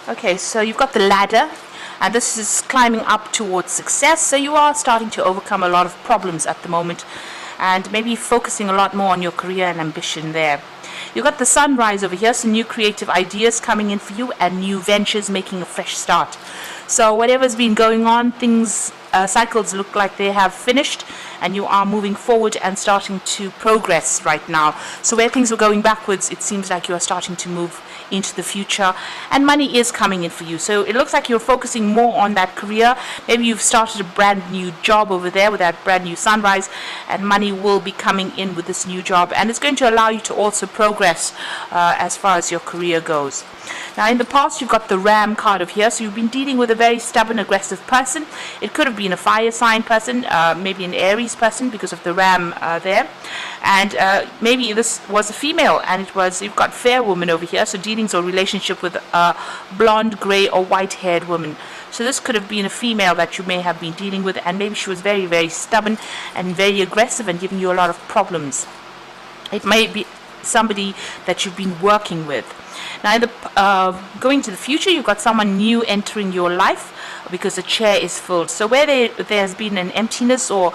Okay, so you've got the ladder, and this is climbing up towards success. So you are starting to overcome a lot of problems at the moment, and maybe focusing a lot more on your career and ambition there. You've got the sunrise over here, so new creative ideas coming in for you and new ventures making a fresh start. So whatever's been going on, things, cycles look like they have finished, and you are moving forward and starting to progress right now. So where things were going backwards, it seems like you are starting to move into the future, and money is coming in for you. So it looks like you're focusing more on that career. Maybe you've started a brand new job over there with that brand new sunrise, and money will be coming in with this new job, and it's going to allow you to also progress as far as your career goes. Now, in the past, you've got the Ram card of here, so you've been dealing with a very stubborn, aggressive person. It could have been a fire sign person, maybe an Aries person because of the Ram there, and maybe this was a female, and you've got fair woman over here, so dealings or relationship with a blonde, grey, or white-haired woman. So this could have been a female that you may have been dealing with, and maybe she was very, very stubborn and very aggressive and giving you a lot of problems. It may be somebody that you've been working with. Now, going to the future, you've got someone new entering your life because the chair is filled. So where there's been an emptiness, or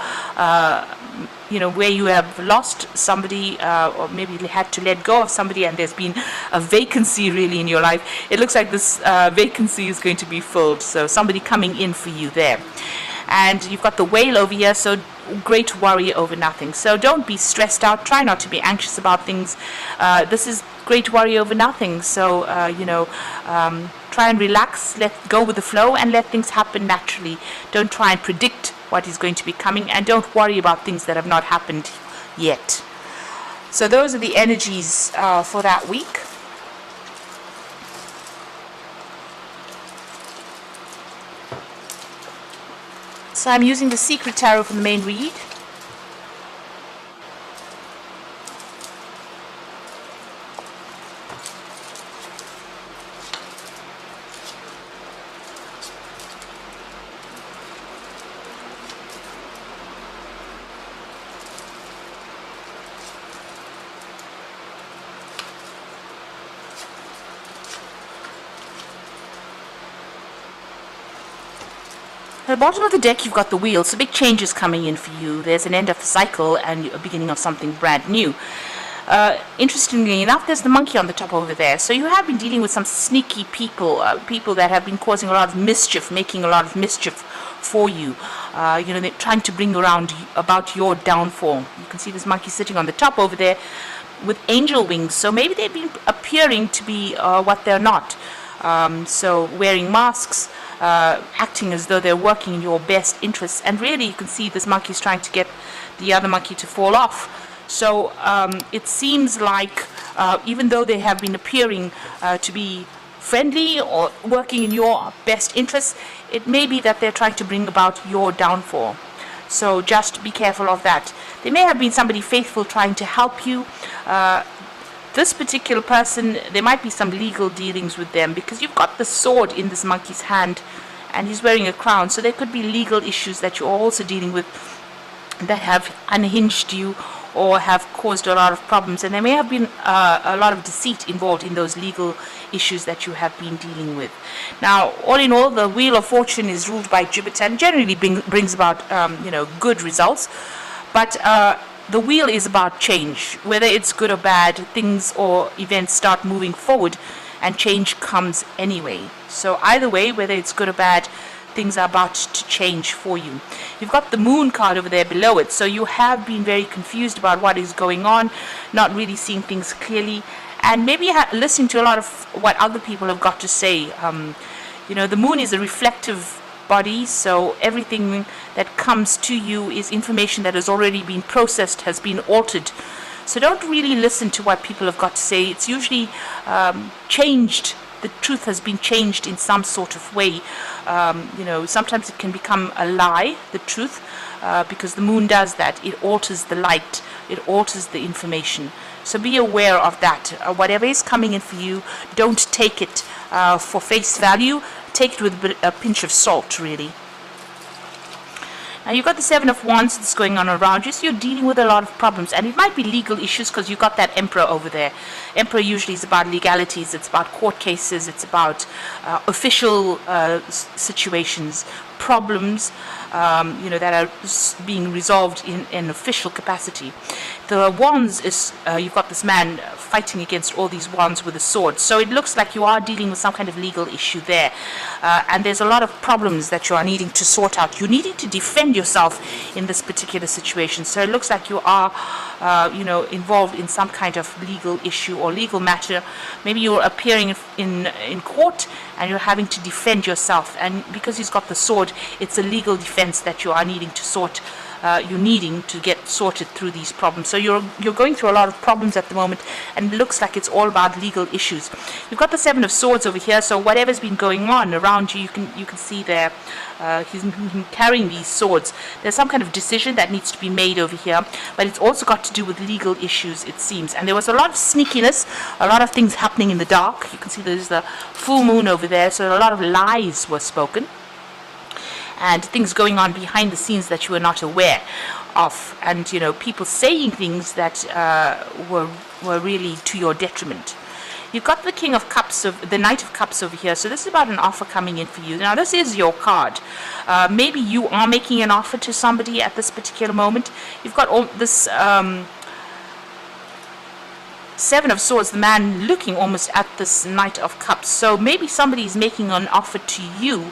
where you have lost somebody, or maybe you had to let go of somebody, and there's been a vacancy really in your life, it looks like this vacancy is going to be filled. So somebody coming in for you there. And you've got the whale over here, so great worry over nothing. So don't be stressed out. Try not to be anxious about things. This is great worry over nothing. So, try and relax, let go with the flow, and let things happen naturally. Don't try and predict what is going to be coming, and don't worry about things that have not happened yet. So those are the energies for that week. So I'm using the Secret Tarot for the main read. At the bottom of the deck, you've got the wheel, so big changes coming in for you. There's an end of the cycle and a beginning of something brand new. Interestingly enough, there's the monkey on the top over there. So you have been dealing with some sneaky people, people that have been causing a lot of mischief, making a lot of mischief for you. They're trying to bring around about your downfall. You can see this monkey sitting on the top over there with angel wings. So maybe they've been appearing to be what they're not. So wearing masks, acting as though they're working in your best interests, and really you can see this monkey is trying to get the other monkey to fall off. So it seems like even though they have been appearing to be friendly or working in your best interests, it may be that they're trying to bring about your downfall. So just be careful of that. There may have been somebody faithful trying to help you. This particular person, there might be some legal dealings with them, because you've got the sword in this monkey's hand and he's wearing a crown. So there could be legal issues that you're also dealing with that have unhinged you or have caused a lot of problems. And there may have been a lot of deceit involved in those legal issues that you have been dealing with. Now, all in all, the Wheel of Fortune is ruled by Jupiter and generally brings about good results. But the wheel is about change. Whether it's good or bad, things or events start moving forward, and change comes anyway. So either way, whether it's good or bad, things are about to change for you. You've got the Moon card over there below it. So you have been very confused about what is going on, not really seeing things clearly, and maybe listening to a lot of what other people have got to say. The Moon is a reflective body, so everything that comes to you is information that has already been processed, has been altered. So don't really listen to what people have got to say. It's usually changed. The truth has been changed in some sort of way. Sometimes it can become a lie, the truth, because the moon does that. It alters the light. It alters the information. So be aware of that. Whatever is coming in for you, don't take it for face value. Take it with a pinch of salt, really. Now you've got the Seven of Wands that's going on around you, so you're dealing with a lot of problems, and it might be legal issues because you've got that Emperor over there. Emperor usually is about legalities, it's about court cases, it's about official situations, problems, that are being resolved in official capacity. The Wands is, you've got this man fighting against all these wands with a sword. So it looks like you are dealing with some kind of legal issue there. And there's a lot of problems that you are needing to sort out. You're needing to defend yourself in this particular situation. So it looks like you are, involved in some kind of legal issue or legal matter. Maybe you're appearing in court and you're having to defend yourself. And because he's got the sword, it's a legal defense that you are needing to sort. You're needing to get sorted through these problems. So you're going through a lot of problems at the moment, and it looks like it's all about legal issues. You've got the Seven of Swords over here, so whatever's been going on around you, you can see there. He's carrying these swords. There's some kind of decision that needs to be made over here, but it's also got to do with legal issues, it seems. And there was a lot of sneakiness, a lot of things happening in the dark. You can see there's the full moon over there, so a lot of lies were spoken. And things going on behind the scenes that you were not aware of, and people saying things that were really to your detriment. You've got the King of Cups, the Knight of Cups over here. So this is about an offer coming in for you. Now this is your card. Maybe you are making an offer to somebody at this particular moment. You've got all this Seven of Swords, the man looking almost at this Knight of Cups. So maybe somebody is making an offer to you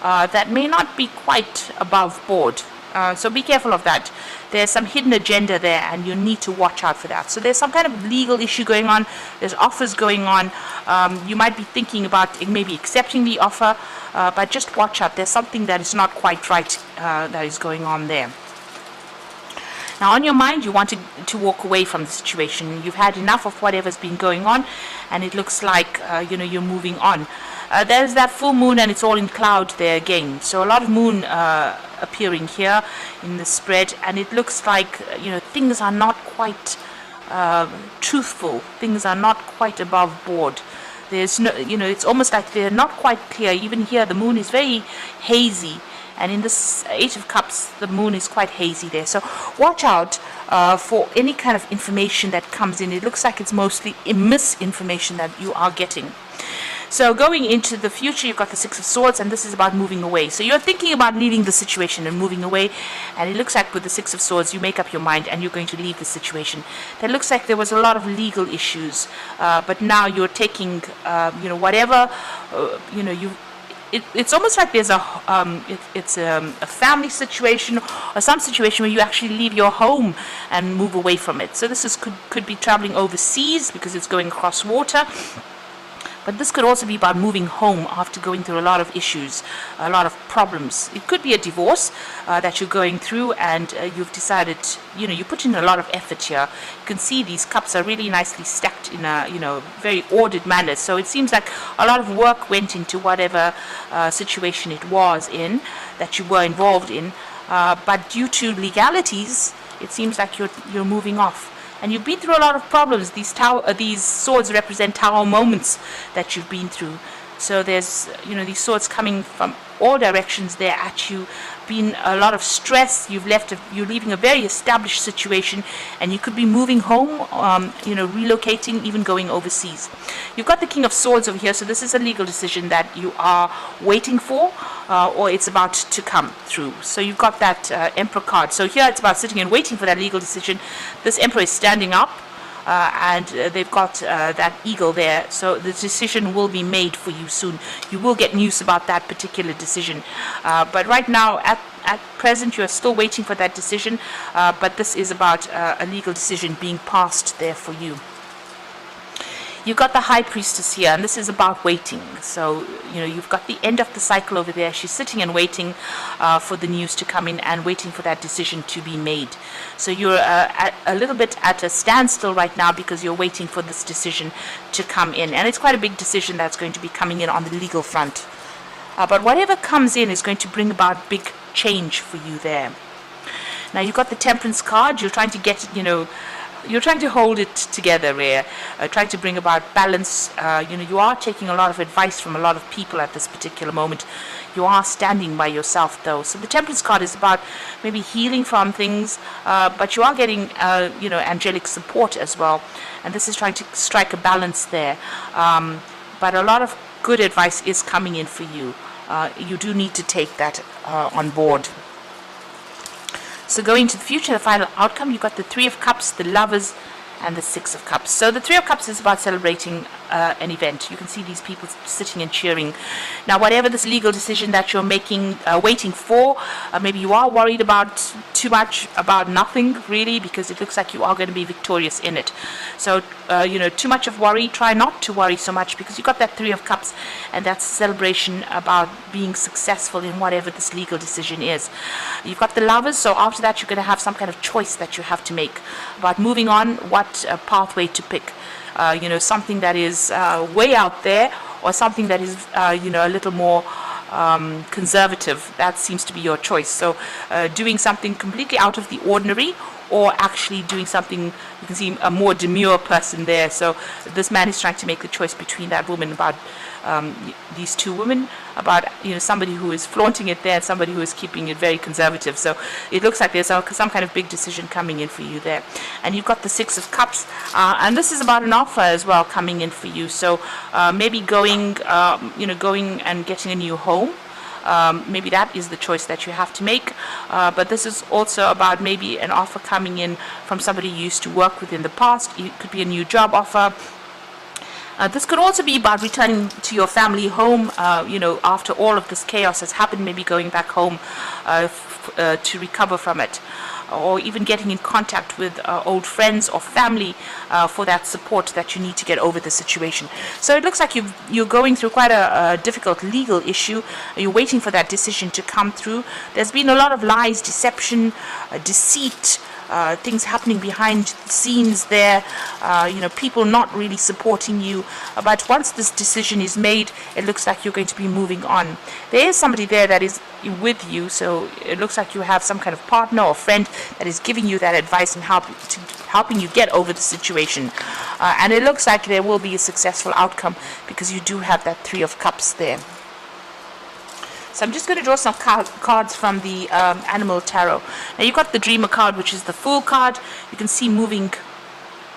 that may not be quite above board. So be careful of that. There's some hidden agenda there, and you need to watch out for that. So there's some kind of legal issue going on. There's offers going on. You might be thinking about maybe accepting the offer, but just watch out. There's something that is not quite right that is going on there. Now, on your mind, you want to walk away from the situation. You've had enough of whatever's been going on, and it looks like you're moving on. There's that full moon, and it's all in cloud there again. So a lot of moon appearing here in the spread, and it looks like things are not quite truthful. Things are not quite above board. There's no, it's almost like they're not quite clear. Even here, the moon is very hazy. And in this Eight of Cups, the moon is quite hazy there. So watch out for any kind of information that comes in. It looks like it's mostly misinformation that you are getting. So going into the future, you've got the Six of Swords, and this is about moving away. So you're thinking about leaving the situation and moving away. And it looks like with the Six of Swords, you make up your mind and you're going to leave the situation. That looks like there was a lot of legal issues. But now you're taking, whatever, it's almost like there's a family situation or some situation where you actually leave your home and move away from it. So this could be traveling overseas because it's going across water. But this could also be about moving home after going through a lot of issues, a lot of problems. It could be a divorce that you're going through, and you've decided, you put in a lot of effort here. You can see these cups are really nicely stacked in a, very ordered manner. So it seems like a lot of work went into whatever situation it was in, that you were involved in. But due to legalities, it seems like you're moving off. And you've been through a lot of problems. These swords represent tower moments that you've been through. So there's, these swords coming from all directions there at you. Been a lot of stress. You're leaving a very established situation, and you could be moving home, relocating, even going overseas. You've got the King of Swords over here, so this is a legal decision that you are waiting for, or it's about to come through. So you've got that Emperor card. So here it's about sitting and waiting for that legal decision. This Emperor is standing up. And they've got that eagle there, so the decision will be made for you soon. You will get news about that particular decision, but right now, at present, you are still waiting for that decision, but this is about a legal decision being passed there for you. You've got the High Priestess here, and this is about waiting. So, you've got the end of the cycle over there. She's sitting and waiting for the news to come in and waiting for that decision to be made. So you're a little bit at a standstill right now because you're waiting for this decision to come in. And it's quite a big decision that's going to be coming in on the legal front. But whatever comes in is going to bring about big change for you there. Now, you've got the Temperance card. You're trying to get, you're trying to hold it together here, trying to bring about balance. You are taking a lot of advice from a lot of people at this particular moment. You are standing by yourself, though. So the Temperance card is about maybe healing from things, but you are getting, angelic support as well. And this is trying to strike a balance there. But a lot of good advice is coming in for you. You do need to take that on board. So going to the future, the final outcome, you've got the Three of Cups, the Lovers, and the Six of Cups. So the Three of Cups is about celebrating an event. You can see these people sitting and cheering. Now, whatever this legal decision that you're making, waiting for, maybe you are worried about too much, about nothing really, because it looks like you are going to be victorious in it. So, too much of worry, try not to worry so much, because you've got that Three of Cups, and that's a celebration about being successful in whatever this legal decision is. You've got the Lovers, so after that you're going to have some kind of choice that you have to make about moving on, what pathway to pick. Something that is way out there, or something that is, a little more conservative. That seems to be your choice. So doing something completely out of the ordinary, or actually doing something, you can see a more demure person there. So this man is trying to make the choice between that woman, about these two women, about somebody who is flaunting it there and somebody who is keeping it very conservative. So it looks like there's some kind of big decision coming in for you there. And you've got the Six of Cups, and this is about an offer as well coming in for you. So maybe going and getting a new home. Maybe that is the choice that you have to make, but this is also about maybe an offer coming in from somebody you used to work with in the past. It could be a new job offer. This could also be about returning to your family home, after all of this chaos has happened, maybe going back home to recover from it, or even getting in contact with old friends or family for that support that you need to get over the situation. So it looks like you're going through quite a difficult legal issue. You're waiting for that decision to come through. There's been a lot of lies, deception, deceit, things happening behind the scenes there, people not really supporting you. But once this decision is made, it looks like you're going to be moving on. There is somebody there that is with you, so it looks like you have some kind of partner or friend that is giving you that advice and helping you get over the situation. And it looks like there will be a successful outcome, because you do have that Three of Cups there. So I'm just going to draw some cards from the Animal Tarot. Now you've got the Dreamer card, which is the Fool card. You can see moving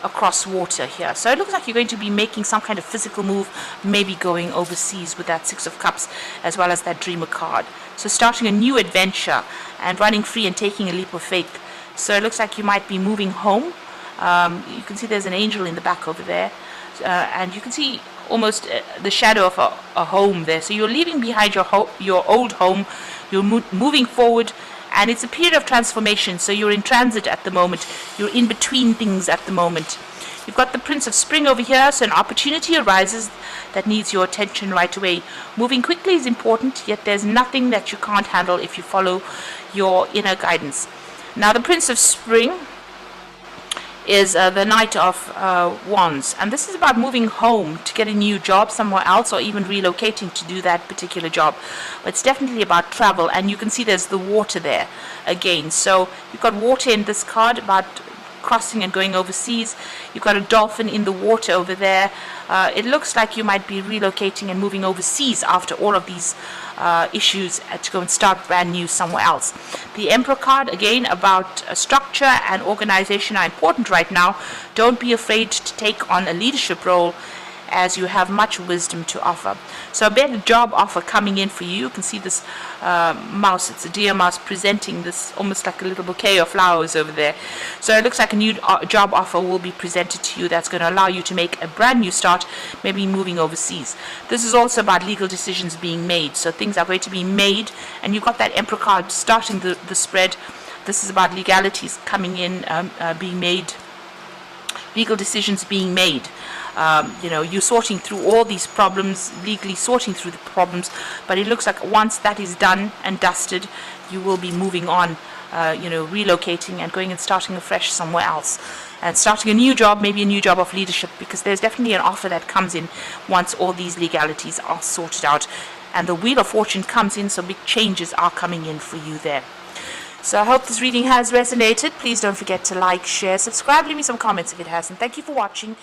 across water here. So it looks like you're going to be making some kind of physical move, maybe going overseas with that Six of Cups, as well as that Dreamer card. So starting a new adventure and running free and taking a leap of faith. So it looks like you might be moving home. You can see there's an angel in the back over there. And you can see almost the shadow of a home there. So you're leaving behind your old home, you're moving forward, and it's a period of transformation. So you're in transit at the moment, you're in between things at the moment. You've got the Prince of Spring over here, so an opportunity arises that needs your attention right away. Moving quickly is important, yet there's nothing that you can't handle if you follow your inner guidance. Now the Prince of Spring is the Knight of Wands, and this is about moving home to get a new job somewhere else, or even relocating to do that particular job. But it's definitely about travel, and you can see there's the water there again. So you've got water in this card, about crossing and going overseas. You've got a dolphin in the water over there. It looks like you might be relocating and moving overseas after all of these issues to go and start brand new somewhere else. The Emperor card, again, about structure and organization are important right now. Don't be afraid to take on a leadership role, as you have much wisdom to offer. So a better job offer coming in for you. You can see this mouse, it's a deer mouse, presenting this almost like a little bouquet of flowers over there. So it looks like a new job offer will be presented to you that's going to allow you to make a brand new start, maybe moving overseas. This is also about legal decisions being made. So things are going to be made, and you've got that Emperor card starting the spread. This is about legalities coming in, being made, legal decisions being made. You're sorting through all these problems, legally sorting through the problems, but it looks like once that is done and dusted, you will be moving on, relocating and going and starting afresh somewhere else. And starting a new job, maybe a new job of leadership, because there's definitely an offer that comes in once all these legalities are sorted out. And the Wheel of Fortune comes in, so big changes are coming in for you there. So I hope this reading has resonated. Please don't forget to like, share, subscribe, leave me some comments if it hasn't. Thank you for watching.